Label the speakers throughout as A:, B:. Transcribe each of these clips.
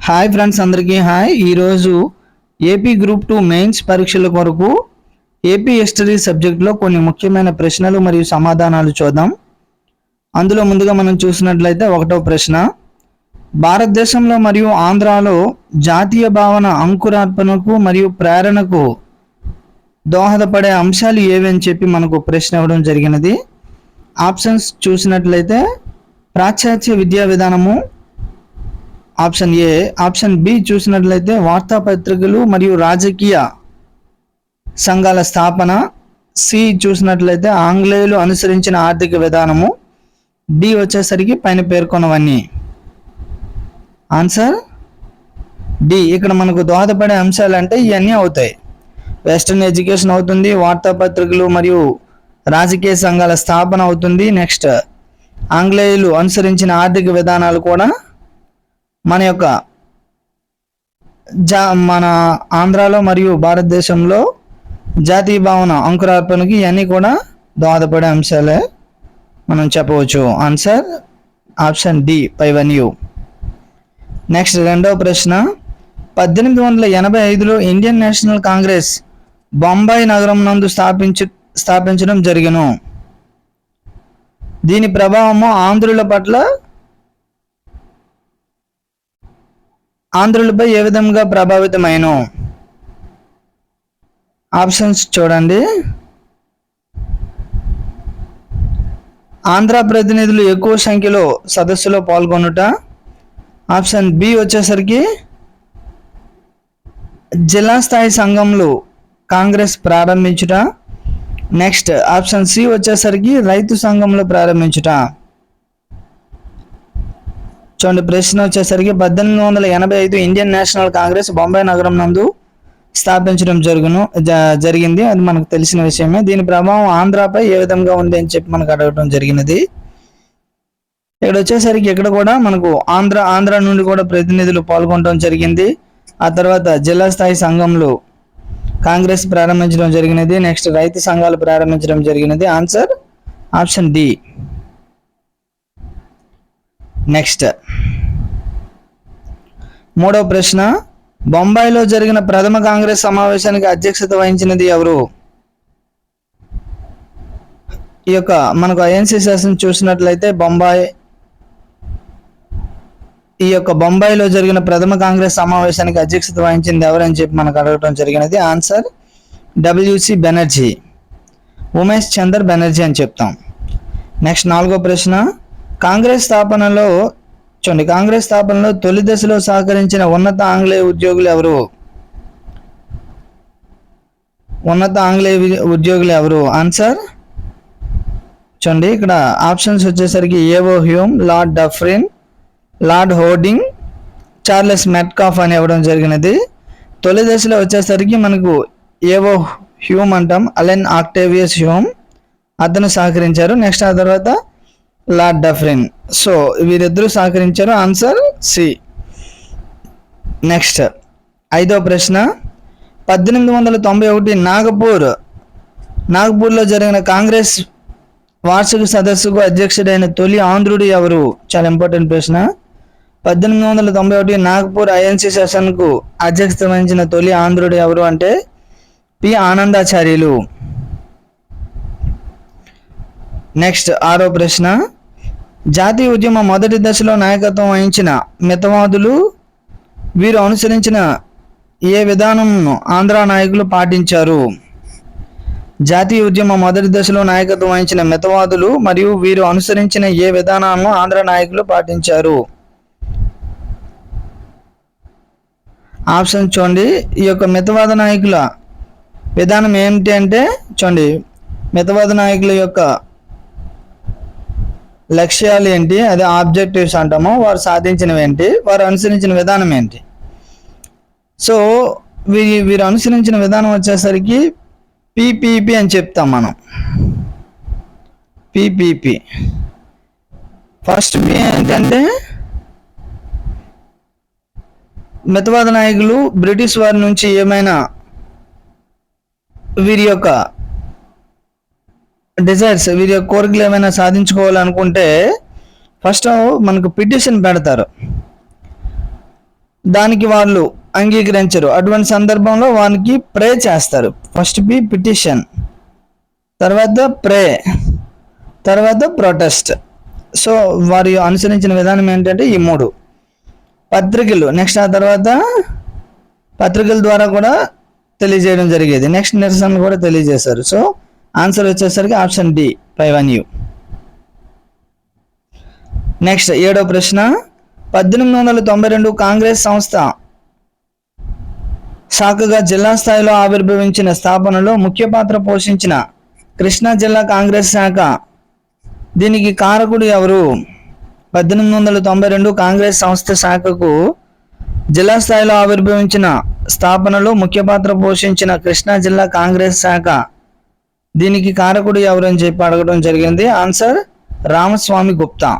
A: Hi friends, అందరికీ hi. ఈరోజు AP group 2 mains పరీక్షల కొరకు ఏపీ హిస్టరీ సబ్జెక్ట్లో కొన్ని ముఖ్యమైన ప్రశ్నలు మరియు సమాధానాలు చూద్దాం. అందులో ముందుగా మనం చూసినట్లయితే 1వ ప్రశ్న, భారతదేశంలో మరియు ఆంధ్రాలో జాతీయ భావన అంకురార్పణకు మరియు ప్రేరణకు దోహదపడే అంశాలు ఏవి అని చెప్పి మనకు ప్రశ్న ఇవ్వడం జరిగినది. ఆప్షన్స్ చూసినట్లయితే పాశ్చాత్య విద్యా విధానము ఆప్షన్ ఏ, ఆప్షన్ బి చూసినట్లయితే వార్తాపత్రికలు మరియు రాజకీయ సంఘాల స్థాపన, సి చూసినట్లయితే ఆంగ్లేయులు అనుసరించిన ఆర్థిక విధానము, డి వచ్చేసరికి పైన పేర్కొన్నవన్నీ. Answer D. ఇక్కడ మనకు దోహదపడే అంశాలు అంటే ఇవన్నీ అవుతాయి. వెస్టర్న్ ఎడ్యుకేషన్ అవుతుంది, వార్తాపత్రికలు మరియు రాజకీయ సంఘాల స్థాపన అవుతుంది. నెక్స్ట్ ఆంగ్లేయులు అనుసరించిన ఆర్థిక విధానాలు కూడా మన ఆంధ్రాలో మరియు భారతదేశంలో జాతీయ భావన అంకురార్పణకి ఇవన్నీ కూడా దోహదపడే అంశాలే మనం చెప్పవచ్చు. ఆన్సర్ ఆప్షన్ డి, పైవన్యూ. నెక్స్ట్ 2వ ప్రశ్న, 1885లో ఇండియన్ నేషనల్ కాంగ్రెస్ బొంబాయి నగరం నందు స్థాపించడం జరిగను. దీని ప్రభావము ఆంధ్రులపై ఏ విధంగా ప్రభావితమైన? ఆప్షన్స్ చూడండి. ఆంధ్ర ప్రతినిధులు ఎక్కువ సంఖ్యలో సదస్సులో పాల్గొనుట, ఆప్షన్ బి వచ్చేసరికి జిల్లా స్థాయి సంఘంలో కాంగ్రెస్ ప్రారంభించుట, నెక్స్ట్ ఆప్షన్ సి వచ్చేసరికి రైతు సంఘంలో ప్రారంభించుట. చూడండి, ప్రశ్న వచ్చేసరికి 1885 ఇండియన్ నేషనల్ కాంగ్రెస్ బొంబాయి నగరం నందు స్థాపించడం జరిగింది. అది మనకు తెలిసిన విషయమే. దీని ప్రభావం ఆంధ్రాపై ఏ విధంగా ఉంది అని చెప్పి మనకు అడగడం జరిగినది. ఇక్కడ వచ్చేసరికి ఇక్కడ కూడా మనకు ఆంధ్ర నుండి కూడా ప్రతినిధులు పాల్గొనడం జరిగింది. ఆ తర్వాత జిల్లా స్థాయి సంఘంలో కాంగ్రెస్ ప్రారంభించడం జరిగినది. నెక్స్ట్ రైతు సంఘాలు ప్రారంభించడం జరిగినది. Answer option D. నెక్స్ట్ 3వ ప్రశ్న, బొంబాయిలో జరిగిన ప్రథమ కాంగ్రెస్ సమావేశానికి అధ్యక్షత వహించినది ఎవరు? ఈ యొక్క మనకు ఐఎన్సి సెషన్ చూసినట్లయితే బొంబాయిలో జరిగిన ప్రథమ కాంగ్రెస్ సమావేశానికి అధ్యక్షత వహించింది ఎవరని చెప్పి మనకు అడగడం జరిగినది. ఆన్సర్ WC బెనర్జీ, ఉమేష్ చందర్ బెనర్జీ అని చెప్తాం. నెక్స్ట్ 4వ ప్రశ్న, కాంగ్రెస్ స్థాపనలో తొలి దశలో సహకరించిన ఉన్నత ఆంగ్లేయ ఉద్యోగులు ఎవరు? ఆన్సర్ చూడండి, ఇక్కడ ఆప్షన్స్ వచ్చేసరికి ఏవో Hume, lord Dufferin, lord hoarding, Charles Metcalfe అని ఇవ్వడం జరిగినది. తొలి దశలో వచ్చేసరికి మనకు ఏవో హ్యూమ్ అంటాం, అలెన్ ఆక్టేవియస్ హ్యూమ్, అతను సహకరించారు. నెక్స్ట్ ఆ తర్వాత లార్డ్ డఫ్రిన్. సో వీరిద్దరూ సహకరించారు. Answer C. నెక్స్ట్ 5వ ప్రశ్న, 1891 నాగపూర్లో జరిగిన కాంగ్రెస్ వార్షిక సదస్సుకు అధ్యక్షుడైన తొలి ఆంధ్రుడు ఎవరు? చాలా ఇంపార్టెంట్ ప్రశ్న. 1891 నాగపూర్ ఐఎన్సి సెషన్కు అధ్యక్షత వహించిన తొలి ఆంధ్రుడు ఎవరు అంటే పి ఆనందాచార్యులు. నెక్స్ట్ 6వ ప్రశ్న, జాతీయ ఉద్యమ మొదటి దశలో నాయకత్వం వహించిన మితవాదులు వీరు అనుసరించిన ఏ విధానంను ఆంధ్ర నాయకులు పాటించారు? జాతీయ ఉద్యమ మొదటి దశలో నాయకత్వం వహించిన మితవాదులు మరియు వీరు అనుసరించిన ఏ విధానాలను ఆంధ్ర నాయకులు పాటించారు? ఆప్షన్ చూడండి. ఈ యొక్క మితవాద నాయకుల విధానం ఏమిటి అంటే చూడండి, మితవాద నాయకుల యొక్క లక్ష్యాలు ఏంటి, అదే ఆబ్జెక్టివ్స్ అంటాము. వారు సాధించినవి ఏంటి, వారు అనుసరించిన విధానం ఏంటి? సో వీరు అనుసరించిన విధానం వచ్చేసరికి PPP అని చెప్తాం మనం. PPP. ఫస్ట్ P ఏంటంటే మితవాద నాయకులు బ్రిటిష్ వారి నుంచి ఏమైనా వీరి యొక్క డిజైర్స్, వీరి యొక్క కోరికలు ఏమైనా సాధించుకోవాలనుకుంటే ఫస్ట్ మనకు పిటిషన్ పెడతారు. దానికి వాళ్ళు అంగీకరించరు. అటువంటి సందర్భంలో వానికి ప్రే చేస్తారు. ఫస్ట్ బి పిటిషన్, తర్వాత ప్రే, తర్వాత ప్రొటెస్ట్. సో వారు అనుసరించిన విధానం ఏంటంటే ఈ 3 పత్రికలు. నెక్స్ట్ ఆ తర్వాత పత్రికల ద్వారా కూడా తెలియజేయడం జరిగేది. నెక్స్ట్ నిరసనలు కూడా తెలియజేశారు. సో ఆన్సర్ వచ్చేసరికి ఆప్షన్ డి 5-1U. నెక్స్ట్ 7వ ప్రశ్న, 1892 కాంగ్రెస్ సంస్థ శాఖగా జిల్లా స్థాయిలో ఆవిర్భవించిన స్థాపనలో ముఖ్య పాత్ర పోషించిన కృష్ణా జిల్లా కాంగ్రెస్ శాఖ, దీనికి కారకుడు ఎవరు? 1892 కాంగ్రెస్ సంస్థ శాఖకు జిల్లా స్థాయిలో ఆవిర్భవించిన స్థాపనలో ముఖ్య పాత్ర పోషించిన కృష్ణా జిల్లా కాంగ్రెస్ శాఖ, దీనికి కారకుడు ఎవరు అని చెప్పి అడగడం జరిగింది. ఆన్సర్ రామస్వామి గుప్తా.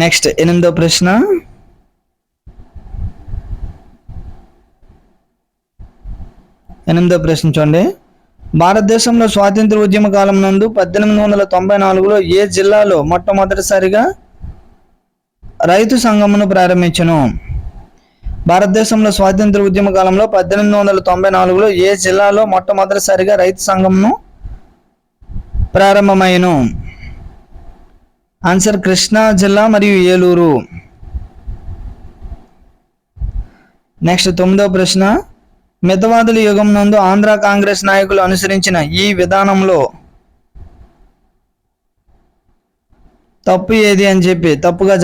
A: నెక్స్ట్ 8వ ప్రశ్న, చూడండి. భారతదేశంలో స్వాతంత్ర ఉద్యమ కాలం నందు 1894లో ఏ జిల్లాలో మొట్టమొదటిసారిగా రైతు సంఘమును ప్రారంభించను? భారతదేశంలో స్వాతంత్ర ఉద్యమ కాలంలో 1894లో ఏ జిల్లాలో మొట్టమొదటిసారిగా రైతు సంఘమును ప్రారంభమైను? ఆన్సర్ కృష్ణా జిల్లా మరియు ఏలూరు. నెక్స్ట్ 9వ ప్రశ్న, మితవాదుల యుగం నందు ఆంధ్ర కాంగ్రెస్ నాయకులు అనుసరించిన ఈ విధానంలో తప్పు ఏది అని చెప్పి తప్పుగా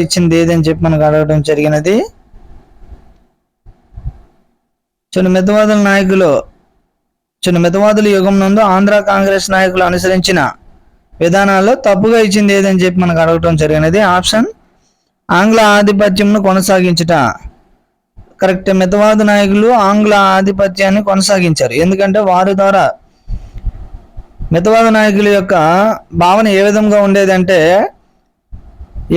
A: ఇచ్చింది ఏది అని చెప్పి మనకు అడగడం జరిగినది. మితవాదుల యుగం నందు ఆంధ్ర కాంగ్రెస్ నాయకులు అనుసరించిన విధానాల్లో తప్పుగా ఇచ్చింది ఏదని చెప్పి మనకు అడగటం జరిగినది. ఆప్షన్ ఆంగ్ల ఆధిపత్యంను కొనసాగించుట. కరెక్ట్. మితవాద నాయకులు ఆంగ్ల ఆధిపత్యాన్ని కొనసాగించారు. ఎందుకంటే వారి ద్వారా మితవాద నాయకుల యొక్క భావన ఏ విధంగా ఉండేదంటే,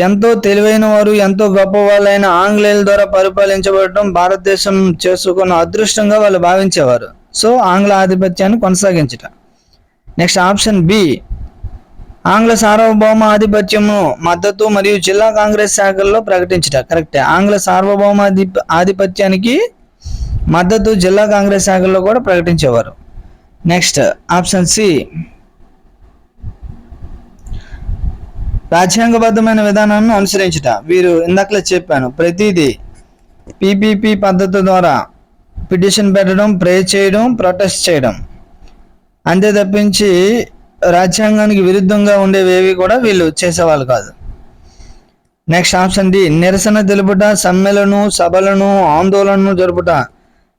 A: ఎంతో తెలివైన వారు, ఎంతో గొప్ప వాళ్ళైన ఆంగ్లేయుల ద్వారా పరిపాలించబడటం భారతదేశం చేసుకున్న అదృష్టంగా వాళ్ళు భావించేవారు. సో ఆంగ్ల ఆధిపత్యాన్ని కొనసాగించుట. నెక్స్ట్ ఆప్షన్ బి, ఆంగ్ల సార్వభౌమ ఆధిపత్యము మద్దతు మరియు జిల్లా కాంగ్రెస్ శాఖల్లో ప్రకటించుట. కరెక్ట్. ఆంగ్ల సార్వభౌమ ఆధిపత్యానికి మద్దతు జిల్లా కాంగ్రెస్ శాఖల్లో కూడా ప్రకటించేవారు. నెక్స్ట్ ఆప్షన్ సి, రాజ్యాంగబద్ధమైన విధానాన్ని అనుసరించుట. వీరు ఇందాకలే చెప్పాను, ప్రతిదీ పిపిపి పద్ధతి ద్వారా పిటిషన్ పెట్టడం, ప్రే చేయడం, ప్రొటెస్ట్ చేయడం, అంతే తప్పించి రాజ్యాంగానికి విరుద్ధంగా ఉండేవేవి కూడా వీళ్ళు చేసేవాళ్ళు కాదు. నెక్స్ట్ ఆప్షన్ డి, నిరసన తెలుపుట, సమ్మెలను, సభలను, ఆందోళనను జరుపుట.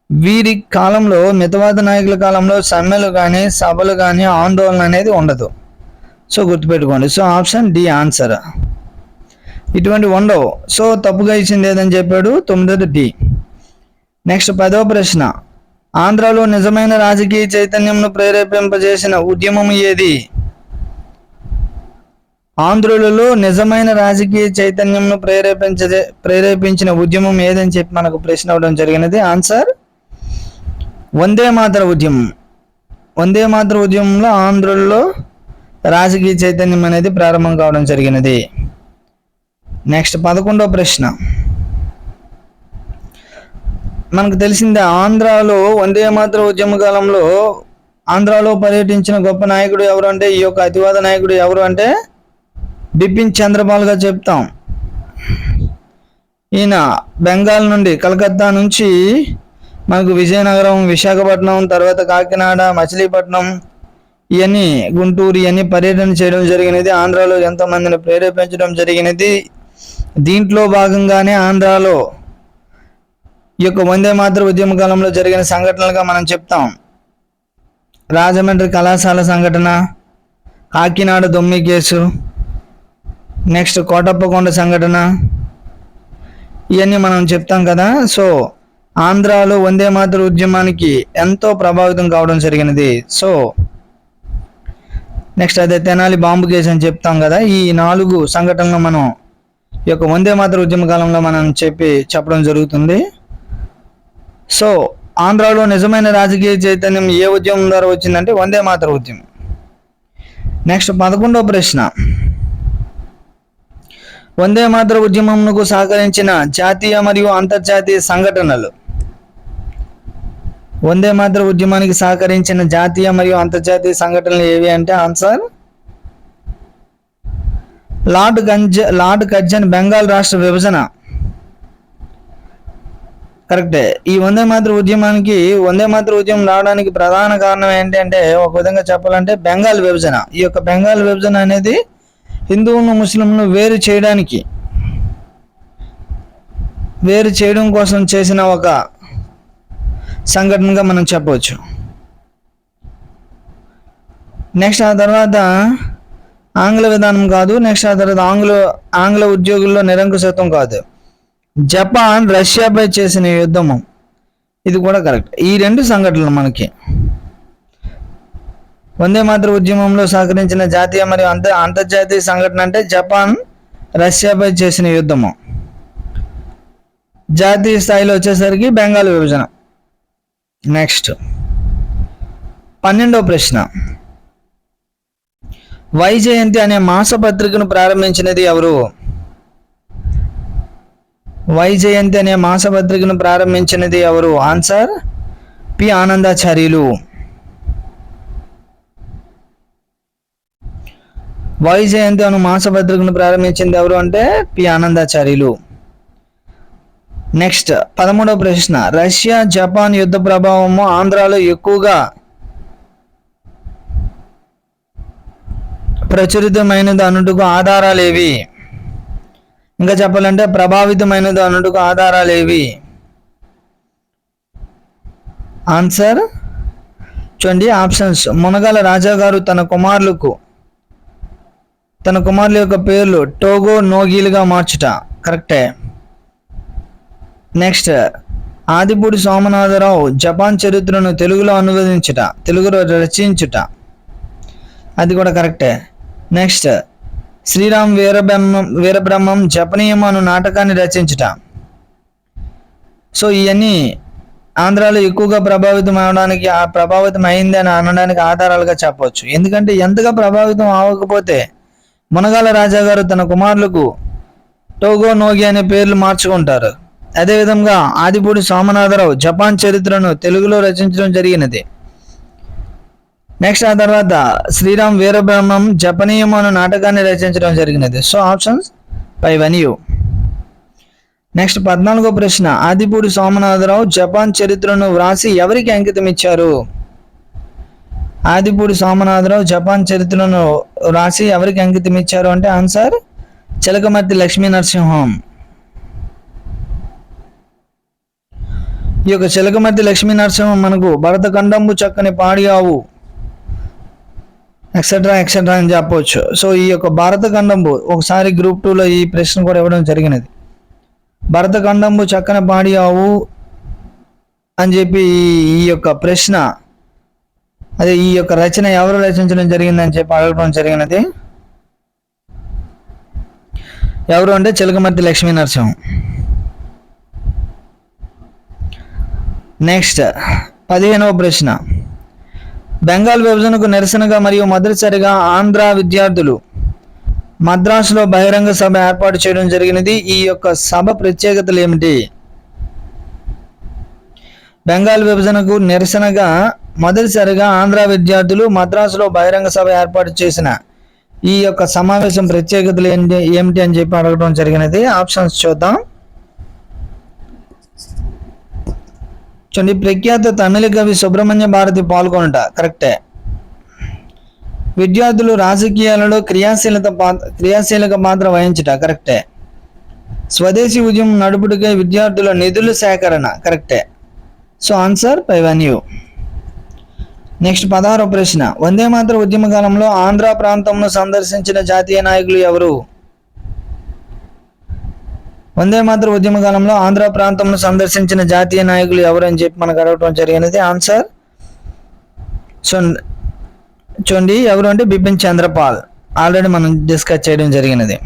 A: వీరి కాలంలో, మితవాద నాయకుల కాలంలో సమ్మెలు కానీ, సభలు కానీ, ఆందోళన అనేది ఉండదు. సో గుర్తుపెట్టుకోండి. So option D answer. ఇటువంటి ఉండవు. సో తప్పుగా ఇచ్చింది ఏదని చెప్పాడు 9ది డి. నెక్స్ట్ 10వ ప్రశ్న, ఆంధ్రాలో నిజమైన రాజకీయ చైతన్యంను ప్రేరేపింపజేసిన ఉద్యమం ఏది? ఆంధ్రులలో నిజమైన రాజకీయ చైతన్యంను ప్రేరేపించిన ఉద్యమం ఏదని చెప్పి మనకు ప్రశ్న అవ్వడం జరిగినది. ఆన్సర్ వందే మాతర ఉద్యమం. వందే మాతర ఉద్యమంలో ఆంధ్రులలో రాజకీయ చైతన్యం అనేది ప్రారంభం కావడం జరిగినది. నెక్స్ట్ 11వ ప్రశ్న, మనకు తెలిసిందే, ఆంధ్రాలో వందే మాతర ఉద్యమ కాలంలో ఆంధ్రాలో పర్యటించిన గొప్ప నాయకుడు ఎవరు అంటే, ఈ యొక్క అతివాద నాయకుడు ఎవరు అంటే బిపిన్ చంద్రపాల్గా చెప్తాం. ఈయన బెంగాల్ నుండి, కలకత్తా నుంచి మనకు విజయనగరం, విశాఖపట్నం, తర్వాత కాకినాడ, మచిలీపట్నం, ఇవన్నీ గుంటూరు, ఇవన్నీ పర్యటన చేయడం జరిగినది. ఆంధ్రాలో ఎంతోమందిని ప్రేరేపించడం జరిగినది. దీంట్లో భాగంగానే ఆంధ్రాలో ఈ యొక్క వందే మాతర ఉద్యమ కాలంలో జరిగిన సంఘటనలుగా మనం చెప్తాం. రాజమండ్రి కళాశాల సంఘటన, కాకినాడ దొమ్మి కేసు, నెక్స్ట్ కోటప్పకొండ సంఘటన, ఇవన్నీ మనం చెప్తాం కదా. సో ఆంధ్రాలో వందే మాతర ఉద్యమానికి ఎంతో ప్రభావితం కావడం జరిగినది. సో నెక్స్ట్ అదే తెనాలి బాంబు కేసు అని చెప్తాం కదా. ఈ 4 సంఘటనలు మనం ఈ యొక్క వందే మాతర ఉద్యమ కాలంలో మనం చెప్పడం జరుగుతుంది. సో ఆంధ్రాలో నిజమైన రాజకీయ చైతన్యం ఏ ఉద్యమం ద్వారా వచ్చిందంటే వందే మాతర ఉద్యమం. నెక్స్ట్ 11వ ప్రశ్న, వందే మాతర ఉద్యమంకు సహకరించిన జాతీయ మరియు అంతర్జాతీయ సంఘటనలు. వందే మాతర ఉద్యమానికి సహకరించిన జాతీయ మరియు అంతర్జాతీయ సంఘటనలు ఏవి అంటే ఆన్సర్ లార్డ్ కర్జన్ బెంగాల్ రాష్ట్ర విభజన. కరెక్టే. ఈ వందే మాతర ఉద్యమం రావడానికి ప్రధాన కారణం ఏంటంటే ఒక విధంగా చెప్పాలంటే బెంగాల్ విభజన. ఈ యొక్క బెంగాల్ విభజన అనేది హిందువులను ముస్లింలను వేరు చేయడం కోసం చేసిన ఒక సంఘటనగా మనం చెప్పవచ్చు. నెక్స్ట్ ఆ తర్వాత ఆంగ్ల విధానం కాదు. నెక్స్ట్ ఆ తర్వాత ఆంగ్ల ఉద్యోగుల్లో నిరంకుశత్వం కాదు. జపాన్ రష్యాపై చేసిన యుద్ధము, ఇది కూడా కరెక్ట్. ఈ 2 సంఘటనలు మనకి వందే మాతర ఉద్యమంలో సహకరించిన జాతీయ మరియు అంతర్జాతీయ సంఘటన అంటే జపాన్ రష్యాపై చేసిన యుద్ధము. జాతీయ స్థాయిలో వచ్చేసరికి బెంగాల్ విభజన. నెక్స్ట్ 12వ ప్రశ్న, వైజయంతి అనే మాసపత్రికను ప్రారంభించినది ఎవరు? వైజయంతి అనే మాసపత్రికను ప్రారంభించినది ఎవరు? Answer P Anandacharyulu. వైజయంతి అనే మాసపత్రికను ప్రారంభించింది ఎవరు అంటే పి ఆనందాచార్యులు. నెక్స్ట్ 13వ ప్రశ్న, రష్యా జపాన్ యుద్ధ ప్రభావము ఆంధ్రాలో ఎక్కువగా ప్రచురితమైనది అనుటకు ఆధారాలు ఏవి? ఇంకా చెప్పాలంటే ప్రభావితమైనది అనుటకు ఆధారాలు ఏవి? ఆన్సర్ చూడండి ఆప్షన్స్. మునగాల రాజా గారు తన కుమారుల యొక్క పేర్లు టోగో నోగీలుగా మార్చుట, కరెక్టే. నెక్స్ట్ ఆదిపూడి సోమనాథరావు జపాన్ చరిత్రను తెలుగులో రచించుట, అది కూడా కరెక్టే. నెక్స్ట్ శ్రీరామ్ వీరబ్రహ్మం జపనీయం అను నాటకాన్ని రచించుట. సో ఇవన్నీ ఆంధ్రాలో ఎక్కువగా ప్రభావితం అయింది అని అనడానికి ఆధారాలుగా చెప్పవచ్చు. ఎందుకంటే ఎంతగా ప్రభావితం అవ్వకపోతే మునగాల రాజా గారు తన కుమారులకు టోగో నోగి అనే పేర్లు మార్చుకుంటారు. అదేవిధంగా ఆదిపూడి సోమనాథరావు జపాన్ చరిత్రను తెలుగులో రచించడం జరిగినది. నెక్స్ట్ ఆ తర్వాత శ్రీరామ్ వీరబ్రహ్మం జపనీయం అను నాటకాన్ని రచించడం జరిగినది. So options 5 and U. Next 14వ ప్రశ్న, ఆదిపూడి సోమనాథరావు జపాన్ చరిత్రను వ్రాసి ఎవరికి అంకితం ఇచ్చారు? ఆదిపూడి సోమనాథరావు జపాన్ చరిత్రను వ్రాసి ఎవరికి అంకితం ఇచ్చారు అంటే ఆన్సర్ చిలకమర్తి లక్ష్మీ నరసింహం. ఈ యొక్క చిలకమర్తి లక్ష్మీ నరసింహం మనకు భరతఖండంబు చక్కని పాడియావు ఎక్సెట్రా అని చెప్పవచ్చు. సో ఈ యొక్క భరతఖండంబు ఒకసారి గ్రూప్ 2లో ఈ ప్రశ్న కూడా ఇవ్వడం జరిగినది. భరతఖండంబు చక్కని పాడియావు అని చెప్పి ఈ యొక్క ప్రశ్న, అదే ఈ యొక్క రచన ఎవరు రచించడం జరిగిందని చెప్పి అడగడం జరిగినది. ఎవరు అంటే చిలకమర్తి లక్ష్మీ నరసింహం. నెక్స్ట్ 15వ ప్రశ్న, బెంగాల్ విభజనకు నిరసనగా మరియు మొదటిసారిగా ఆంధ్ర విద్యార్థులు మద్రాసులో బహిరంగ సభ ఏర్పాటు చేయడం జరిగినది. ఈ యొక్క సభ ప్రత్యేకతలు ఏమిటి? బెంగాల్ విభజనకు నిరసనగా మొదటిసారిగా ఆంధ్ర విద్యార్థులు మద్రాసులో బహిరంగ సభ ఏర్పాటు చేసిన ఈ యొక్క సమావేశం ప్రత్యేకతలు ఏమిటి అని చెప్పి అడగడం జరిగినది. ఆప్షన్స్ చూద్దాం. చూడండి, ప్రఖ్యాత తమిళ కవి సుబ్రహ్మణ్య భారతి పాల్గొనట, కరెక్టే. విద్యార్థులు రాజకీయాలలో క్రియాశీలక పాత్ర వహించట, కరెక్టే. స్వదేశీ ఉద్యమం నడుపుటకై విద్యార్థుల నిధుల సేకరణ, కరెక్టే. So answer 5 and U. Next 16వ ప్రశ్న, వందే మాతర ఉద్యమ కాలంలో ఆంధ్ర ప్రాంతంను సందర్శించిన జాతీయ నాయకులు ఎవరు? వందే మాతర ఉద్యమ కాలంలో ఆంధ్ర ప్రాంతంను సందర్శించిన జాతీయ నాయకులు ఎవరు అని చెప్పి మనకు అడగడం జరిగినది. ఆన్సర్ చూడండి ఎవరు అంటే బిపిన్ చంద్రపాల్, ఆల్రెడీ మనం డిస్కస్ చేయడం జరిగినది.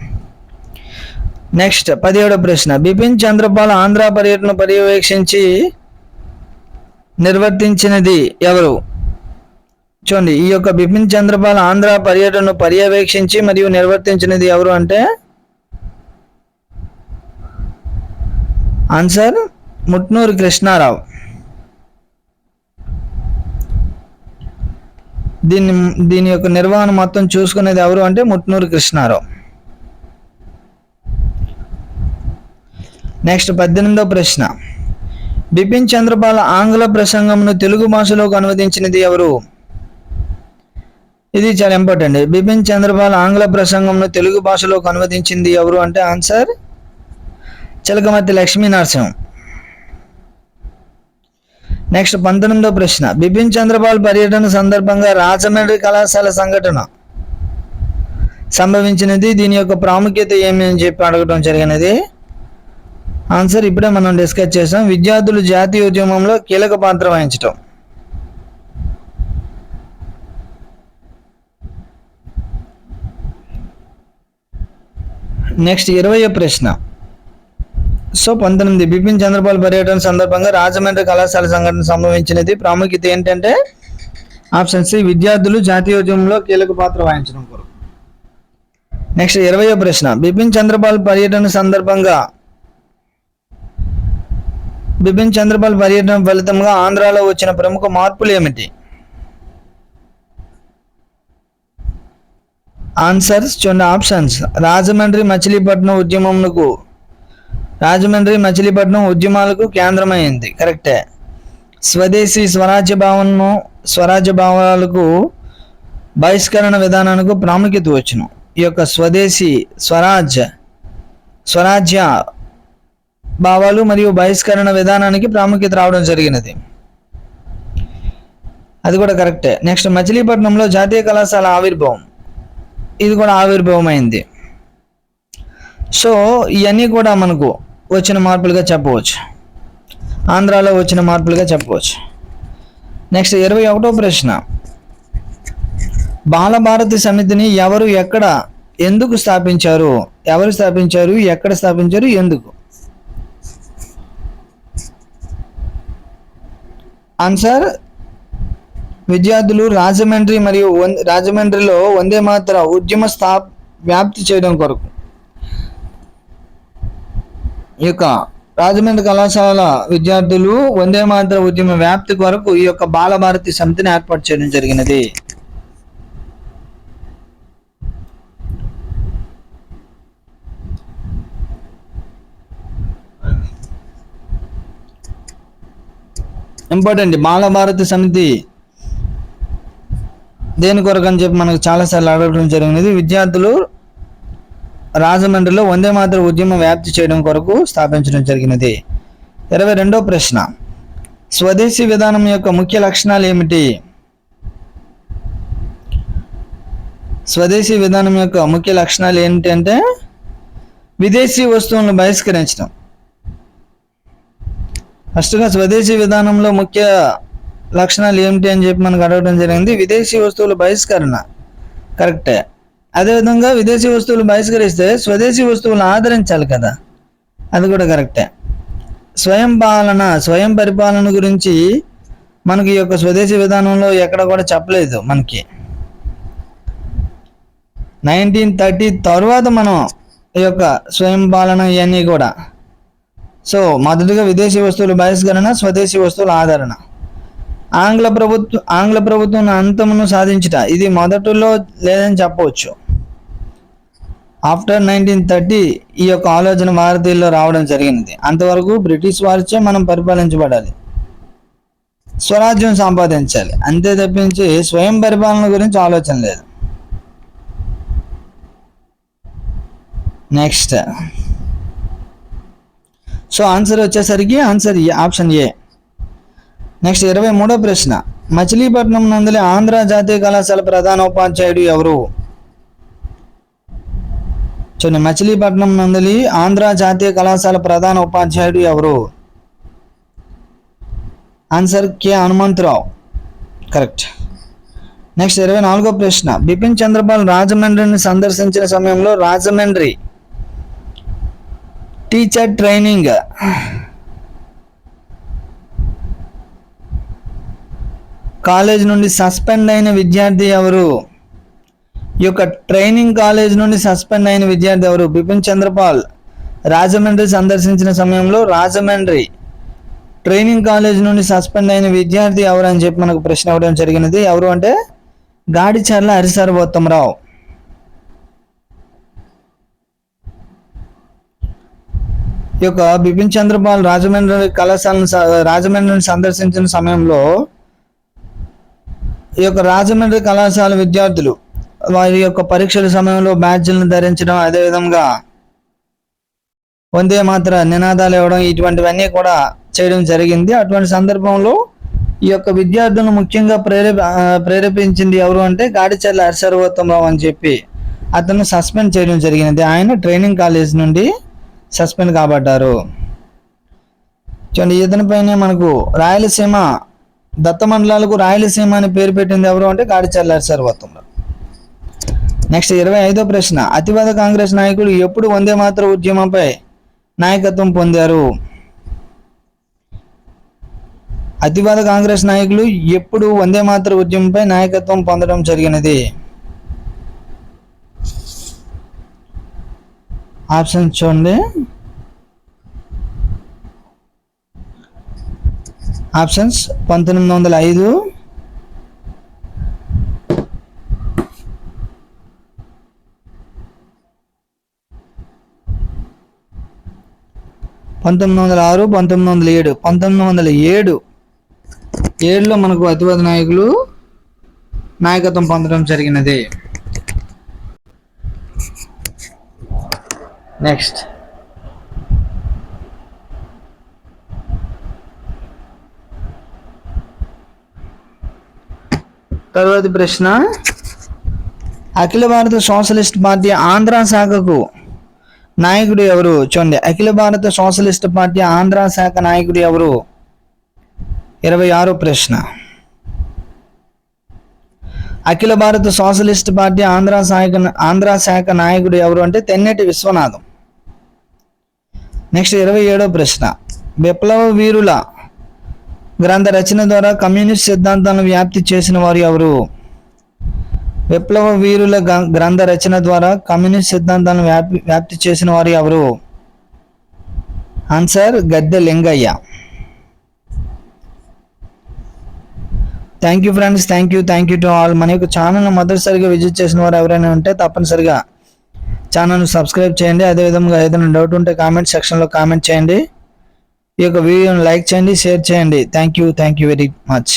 A: నెక్స్ట్ 17వ ప్రశ్న, బిపిన్ చంద్రపాల్ ఆంధ్ర పర్యటన పర్యవేక్షించి నిర్వర్తించినది ఎవరు? చూడండి, ఈ యొక్క బిపిన్ చంద్రపాల్ ఆంధ్ర పర్యటనను పర్యవేక్షించి మరియు నిర్వర్తించినది ఎవరు అంటే ఆన్సర్ ముట్నూరు కృష్ణారావు. దీని యొక్క నిర్వహణ మొత్తం చూసుకునేది ఎవరు అంటే ముట్నూరు కృష్ణారావు. నెక్స్ట్ 18వ ప్రశ్న, బిపిన్ చంద్రపాల్ ఆంగ్ల ప్రసంగంను తెలుగు భాషలోకి అనువదించినది ఎవరు? ఇది చాలా ఇంపార్టెంట్. బిపిన్ చంద్రపాల్ ఆంగ్ల ప్రసంగంను తెలుగు భాషలోకి అనువదించింది ఎవరు అంటే ఆన్సర్ చిలకమర్తి లక్ష్మీ నరసింహం. నెక్స్ట్ 19వ ప్రశ్న, బిపిన్ చంద్రపాల్ పర్యటన సందర్భంగా రాజమండ్రి కళాశాల సంఘటన సంభవించినది. దీని యొక్క ప్రాముఖ్యత ఏమి అని చెప్పి అడగడం జరిగినది. ఆన్సర్ ఇప్పుడే మనం డిస్కస్ చేసాం. విద్యార్థులు జాతీయ ఉద్యమంలో కీలక పాత్ర వహించటం. నెక్స్ట్ 20వ ప్రశ్న. 19 బిపిన్ చంద్రపాల్ పర్యటన సందర్భంగా రాజమండ్రి కళాశాల సంఘటన సంభవించినది. ప్రాముఖ్యత ఏంటంటే ఆప్షన్ సి, విద్యార్థులు జాతీయోద్యమంలో కీలక పాత్ర వహించడం కొరకు. నెక్స్ట్ 20వ ప్రశ్న, బిపిన్ చంద్రపాల్ పర్యటన సందర్భంగా బిపిన్ చంద్రపాల్ పర్యటన ఫలితంగా ఆంధ్రాలో వచ్చిన ప్రముఖ మార్పులు ఏమిటి? ఆన్సర్స్ చూడండి. ఆప్షన్స్, రాజమండ్రి మచిలీపట్నం ఉద్యమాలకు కేంద్రమైంది, కరెక్టే. స్వదేశీ స్వరాజ్య భావాలకు బహిష్కరణ విధానానికి ప్రాముఖ్యత వచ్చును. ఈ యొక్క స్వదేశీ స్వరాజ్య భావాలు మరియు బహిష్కరణ విధానానికి ప్రాముఖ్యత రావడం జరిగినది, అది కూడా కరెక్టే. నెక్స్ట్ మచిలీపట్నంలో జాతీయ కళాశాల ఆవిర్భావం, ఇది కూడా ఆవిర్భావం. సో ఇవన్నీ కూడా మనకు వచ్చిన మార్పులుగా చెప్పవచ్చు, ఆంధ్రాలో వచ్చిన మార్పులుగా చెప్పవచ్చు. నెక్స్ట్ 21వ ప్రశ్న, బాలభారతి సమితిని ఎవరు ఎక్కడ ఎందుకు స్థాపించారు? ఎవరు స్థాపించారు, ఎక్కడ స్థాపించారు, ఎందుకు? ఆన్సర్, విద్యార్థులు రాజమండ్రిలో వందే మాతర ఉద్యమ వ్యాప్తి చేయడం కొరకు. ఈ యొక్క రాజమండ్రి కళాశాల విద్యార్థులు వందే మాతర ఉద్యమ వ్యాప్తి కొరకు ఈ యొక్క బాలభారతి సమితిని ఏర్పాటు చేయడం జరిగినది. ఇంపార్టెంట్, బాలభారతి సమితి దేని కొరకు అని చెప్పి మనకు చాలాసార్లు అడగడం జరిగినది. విద్యార్థులు రాజమండ్రిలో వందే మాతర ఉద్యమ వ్యాప్తి చేయడం కొరకు స్థాపించడం జరిగినది. 22వ ప్రశ్న, స్వదేశీ విధానం యొక్క ముఖ్య లక్షణాలు ఏమిటి? స్వదేశీ విధానం యొక్క ముఖ్య లక్షణాలు ఏంటంటే విదేశీ వస్తువులను బహిష్కరించడం. ఫస్ట్గా స్వదేశీ విధానంలో ముఖ్య లక్షణాలు ఏమిటి అని చెప్పి మనకు అడగడం జరిగింది. విదేశీ వస్తువుల బహిష్కరణ, కరెక్టే. అదేవిధంగా విదేశీ వస్తువులు బహిష్కరిస్తే స్వదేశీ వస్తువులను ఆదరించాలి కదా, అది కూడా కరెక్టే. స్వయం పరిపాలన గురించి మనకి ఈ యొక్క స్వదేశీ విధానంలో ఎక్కడ కూడా చెప్పలేదు మనకి. 1930 తర్వాత మనం ఈ యొక్క స్వయం పాలన ఇవన్నీ కూడా. సో మొదటిగా విదేశీ వస్తువుల బహిష్కరణ, స్వదేశీ వస్తువుల ఆదరణ. ఆంగ్ల ప్రభుత్వం అంతమును సాధించుట, ఇది మొదటిలో లేదని చెప్పవచ్చు. ఆఫ్టర్ 1930 ఈ యొక్క ఆలోచన భారతీయుల్లో రావడం జరిగినది. అంతవరకు బ్రిటిష్ వారిచే మనం పరిపాలించబడాలి, స్వరాజ్యం సంపాదించాలి, అంతే తప్పించి స్వయం పరిపాలన గురించి ఆలోచన లేదు. నెక్స్ట్, సో ఆన్సర్ వచ్చేసరికి ఆన్సర్ ఆప్షన్ ఏ. నెక్స్ట్ 23వ ప్రశ్న, మచిలీపట్నం నందలి ఆంధ్ర జాతీయ కళాశాల ప్రధాన ఉపాధ్యాయుడు ఎవరు? చూడండి, మచిలీపట్నం నందలి ఆంధ్ర జాతీయ కళాశాల ప్రధాన ఉపాధ్యాయుడు ఎవరు? Answer K Hanumantharao, correct. Next 24వ ప్రశ్న, బిపిన్ చంద్రపాల్ రాజమండ్రిని సందర్శించిన సమయంలో రాజమండ్రి టీచర్ ట్రైనింగ్ కాలేజ్ నుండి సస్పెండ్ అయిన విద్యార్థి ఎవరు? ఈ యొక్క ట్రైనింగ్ కాలేజ్ నుండి సస్పెండ్ అయిన విద్యార్థి ఎవరు? బిపిన్ చంద్రపాల్ రాజమండ్రి సందర్శించిన సమయంలో రాజమండ్రి ట్రైనింగ్ కాలేజ్ నుండి సస్పెండ్ అయిన విద్యార్థి ఎవరు అని చెప్పి మనకు ప్రశ్న ఇవ్వడం జరిగినది. ఎవరు అంటే గాడిచర్ల హరిసర్వోత్తమరావు. ఈ యొక్క బిపిన్ చంద్రపాల్ రాజమండ్రిని సందర్శించిన సమయంలో ఈ యొక్క రాజమండ్రి కళాశాల విద్యార్థులు వారి యొక్క పరీక్షల సమయంలో బ్యాడ్జీలను ధరించడం, అదేవిధంగా వందే మాత్ర నినాదాలు ఇవ్వడం, ఇటువంటివన్నీ కూడా చేయడం జరిగింది. అటువంటి సందర్భంలో ఈ యొక్క విద్యార్థులను ముఖ్యంగా ప్రేరేపించింది ఎవరు అంటే గాడిచర్ల హరిసర్వోత్తమరావు అని చెప్పి అతను సస్పెండ్ చేయడం జరిగినది. ఆయన ట్రైనింగ్ కాలేజ్ నుండి సస్పెండ్ కాబడ్డారు. చూడండి, ఇతనిపైనే మనకు రాయలసీమ దత్త మండలాలకు రాయలసీమ అని పేరు పెట్టింది ఎవరు అంటే గాడిచర్ల హరిసర్వోత్తమరావు. నెక్స్ట్ 25వ ప్రశ్న, అతివాద కాంగ్రెస్ నాయకులు ఎప్పుడు వందే మాతర ఉద్యమంపై నాయకత్వం పొందారు? అతివాద కాంగ్రెస్ నాయకులు ఎప్పుడు వందే మాతర ఉద్యమంపై నాయకత్వం పొందడం జరిగినది? ఆప్షన్స్ చూడండి. ఆప్షన్స్ 1905, 1906, 1907. 1907లో మనకు అతివాద నాయకులు నాయకత్వం పొందడం జరిగినది. నెక్స్ట్ తరువాతి ప్రశ్న, అఖిల భారత సోషలిస్ట్ పార్టీ ఆంధ్ర శాఖకు నాయకుడు ఎవరు? చూడండి, అఖిల భారత సోషలిస్ట్ పార్టీ ఆంధ్ర శాఖ నాయకుడు ఎవరు? 26వ ప్రశ్న, అఖిల భారత సోషలిస్ట్ పార్టీ ఆంధ్ర శాఖ నాయకుడు ఎవరు అంటే తెన్నేటి విశ్వనాథం. నెక్స్ట్ 27వ ప్రశ్న, విప్లవ వీరుల గ్రంథ రచన ద్వారా కమ్యూనిస్ట్ సిద్ధాంతాలను వ్యాప్తి చేసిన వారు ఎవరు? విప్లవ వీరుల గ్రంథ రచన ద్వారా కమ్యూనిస్ట్ సిద్ధాంతాలను వ్యాప్తి చేసిన వారు ఎవరు? Answer Gadde Lingaiah. Thank you friends, thank you to all. మన యొక్క ఛానల్ను మొదటిసారిగా విజిట్ చేసిన వారు ఎవరైనా ఉంటే తప్పనిసరిగా ఛానల్ను సబ్స్క్రైబ్ చేయండి. అదేవిధంగా ఏదైనా డౌట్ ఉంటే కామెంట్ సెక్షన్లో కామెంట్ చేయండి. ఈ యొక్క వీడియోని లైక్ చేయండి, షేర్ చేయండి. Thank you very much.